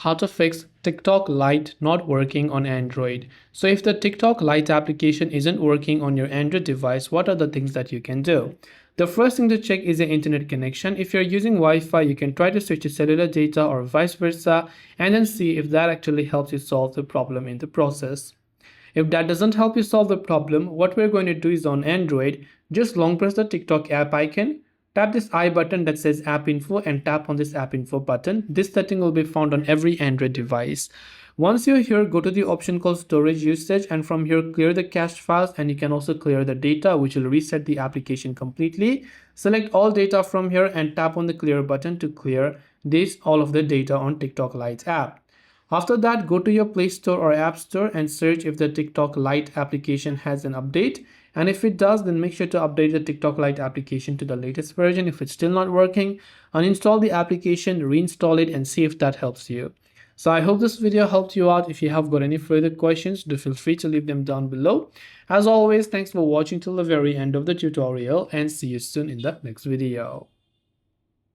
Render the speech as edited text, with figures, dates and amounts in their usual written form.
how to fix TikTok Lite not working on Android. So if the TikTok Lite application isn't working on your Android device, what are the things that you can do? The first thing to check is the internet connection. If you're using Wi-Fi, you can try to switch to cellular data or vice versa, and then see if that actually helps you solve the problem in the process. If that doesn't help you solve the problem, what we're going to do is on Android, just long press the TikTok app icon, tap this I button that says app info and tap on this app info button. This setting will be found on every Android device. Once you're here, go to the option called storage usage, and from here clear the cached files, and you can also clear the data, which will reset the application completely. Select all data from here and tap on the clear button to clear all of the data on TikTok Lite app. After that, go to your Play Store or App Store and search if the TikTok Lite application has an update. And if it does, then make sure to update the TikTok Lite application to the latest version. If it's still not working, uninstall the application, reinstall it, and see if that helps you. So I hope this video helped you out. If you have got any further questions, do feel free to leave them down below. As always, thanks for watching till the very end of the tutorial, and see you soon in the next video.